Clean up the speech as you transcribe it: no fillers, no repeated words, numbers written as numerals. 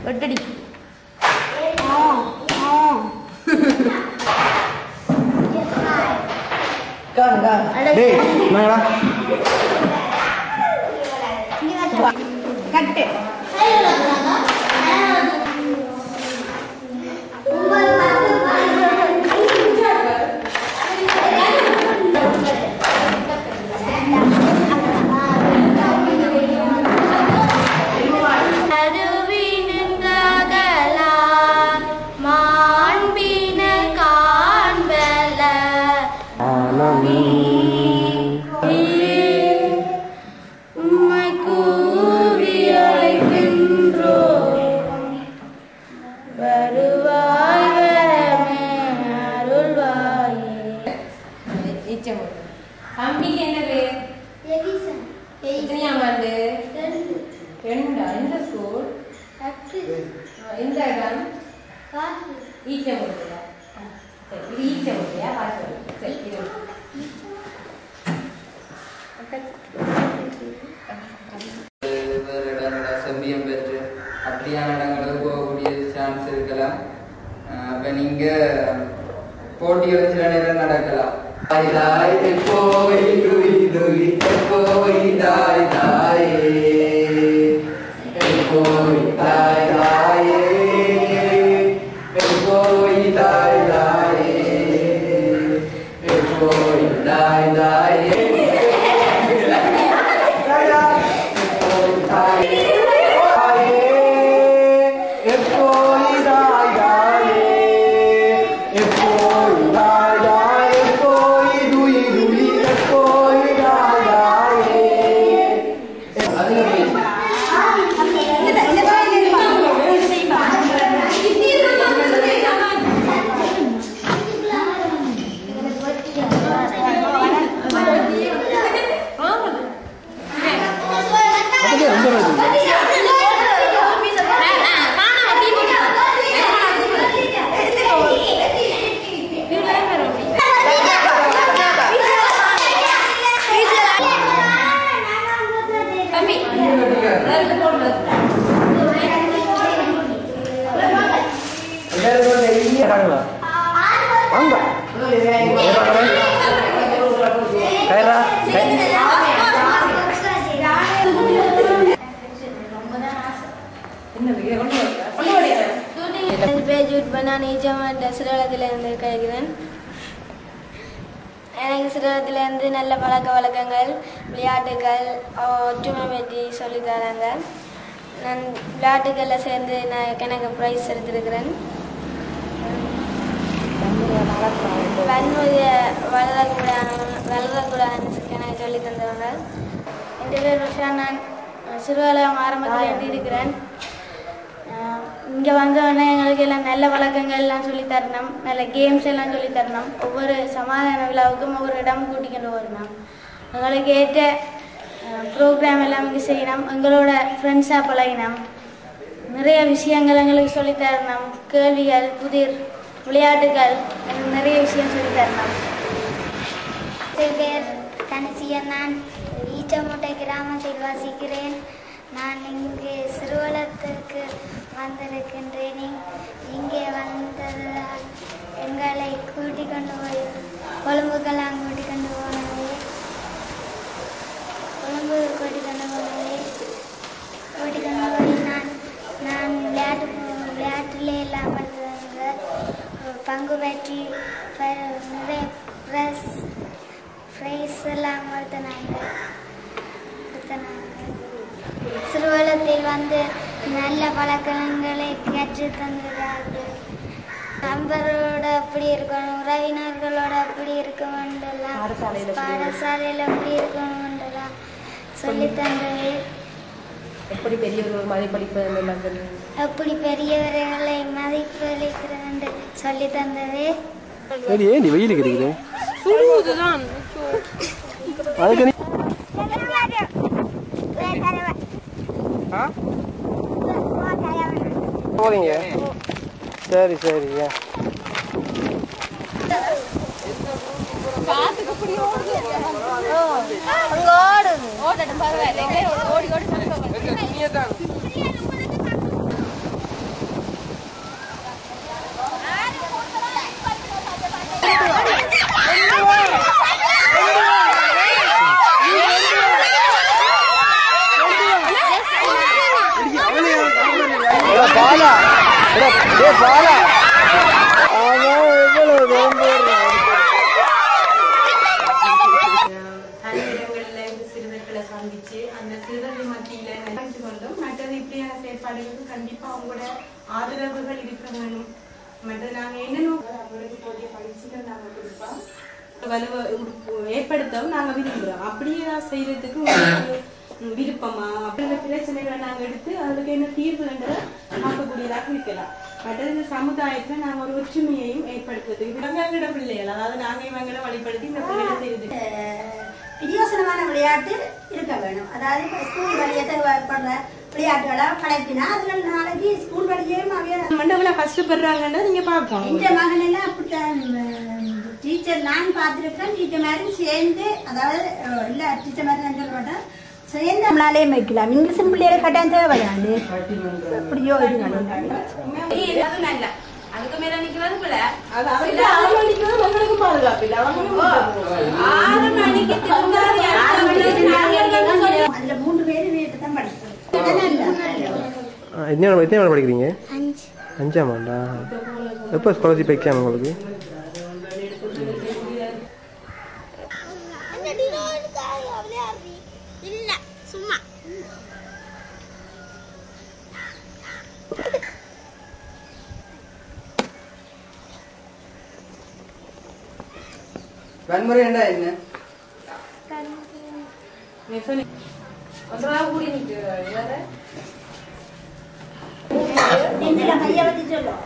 வெட்டடி கட்டு அப்படியான இடங்களுக்கு போகக்கூடிய சான்ஸ் இருக்கலாம். அப்ப நீங்க போட்டிகள் சில நேரம் நடக்கலாம். எனக்கு சிறுவத்திலிருந்து நல்ல பழக்க வழக்கங்கள், விளையாட்டுகள், ஒற்றுமை பற்றி சொல்லித்தராங்க. நான் விளையாட்டுகளில் சேர்ந்து எனக்கு ப்ரைஸ் எடுத்திருக்கிறேன். வன்முறையை வளரக்கூடாதுன்னு எனக்கு சொல்லி தந்தவங்க. என் பேர் ருஷா. நான் சிறுவலம் ஆரம்பத்தில் எழுதியிருக்கிறேன். இங்கே வந்தோடனே எங்களுக்கு எல்லாம் நல்ல வழக்கங்கள் எல்லாம் சொல்லித்தரணும், நல்ல கேம்ஸ் எல்லாம் சொல்லித்தரணும். ஒவ்வொரு சமாதான விழாவுக்கும் ஒவ்வொரு இடம் கூட்டிக்கொண்டு வரணும். எங்களுக்கு ஏற்ற ப்ரோக்ராம் எல்லாம் இங்கே செய்யணும். எங்களோட ஃப்ரெண்ட்ஸாக பழகினோம். நிறைய விஷயங்கள் எங்களுக்கு சொல்லித்தரணும். கேள்விகள், புதிர், விளையாட்டுகள், நிறைய விஷயம் சொல்லித்தரணும். என் பேர் தனிசியன். நான் ஈச்சமூட்டை கிராமத்தில் வசிக்கிறேன். நான் இங்கே சிறுவலத்துக்கு வந்திருக்கின்றேன். இங்கே வந்ததால் எங்களை கூட்டிக் கொண்டு போய் கொழும்புக்கெல்லாம் கூட்டிக் கொண்டு போனது. கொழும்பு கூட்டிக் கொண்டு போய் நான் விளையாட்டுல எல்லாம் பண்ணுறாங்க. பங்கு பெற்றி நிறைய ப்ரைஸ் எல்லாம் கொடுத்தனாங்க. சிறுவலத்தில் வந்து நல்ல பழக்கங்களை கற்று தந்துள்ளார்கள். நண்பர்களோட எப்படி இருக்கணும், உறவினர்களோட எப்படி இருக்கணும்ன்றலாம், பாடசாலையில் எப்படி இருக்கணும்ன்றலாம் சொல்லி தந்தது. எப்படி பெரியவர்கள் மதிப்பளிப்பது, எப்படி பெரியவர்களை மதிப்பளிக்கிறது என்று சொல்லி தந்தது. வெயில் கிடைக்குது போறீங்க. சரி சரிங்க. ஓடுது பாலா பாலா சிறுவர்களை சந்திச்சு அந்த சிறுவர்கள் மத்தியில நினைச்சு கொண்டும் மற்றது இப்படியான செயற்பாடுகளுக்கு கண்டிப்பா அவங்களோட ஆதரவுகள் இருக்க வேணும். மற்றது நாங்க என்னென்ன அவங்களுக்கு போதிய பயிற்சிகள் நாங்க கொடுப்போம் வலுவை ஏற்படுத்தவும் நாங்க விரும்புறோம். அப்படியே செய்யறதுக்கு விருப்பமா அப்படி பிரச்சனைகளை நாங்க எடுத்து அதுக்கு என்ன தீர்வுகளை பார்க்கக்கூடியதாக இருக்கலாம். மற்றது இந்த சமுதாயத்துல நாங்க ஒரு ஒற்றுமையையும் ஏற்படுத்துறதுக்கு இவங்களோட பிள்ளைகள், அதாவது நாங்க இவங்களை வழிபடுத்தி இந்த பிள்ளைகளை செய்யுது. வித்தியாசமான விளையாட்டு இருக்க வேணும். அதாவது ஸ்கூல் வழியத்தை பண்ற விளையாட்டுகளா கலப்பினா அதுல நாளைக்கு ஸ்கூல் வழியே மண்டபம்ல கஷ்டப்படுறாங்கன்னு நீங்க பாப்போம். இந்த மகன் எல்லாம் அப்படித்தான் டீச்சர் நான் பார்த்திருக்கேன். டீச்சர் மாதிரி சேர்ந்து, அதாவது இல்ல டீச்சர் மாதிரி நான் சொல்ல மாட்டேன், சேர்ந்து நம்மளாலே வைக்கலாம். இங்கிலீஷ் பிள்ளைகளை கட்டாயம் தேவையாது. அப்படியோ அதுக்கு மேல நிக்கிறது போல உங்களுக்கு பாதுகாப்பு இல்ல. அதுல 3 பேரு வீட்டு தான் படிச்சோம். எத்தனை படிக்கிறீங்க? 5ஆம் ஆண்டா? எப்போ ஸ்காலர்ஷிப் எக்ஸாம் உங்களுக்கு? வன்முறை என்ன என்ன கையை வச்சு சொல்லும்.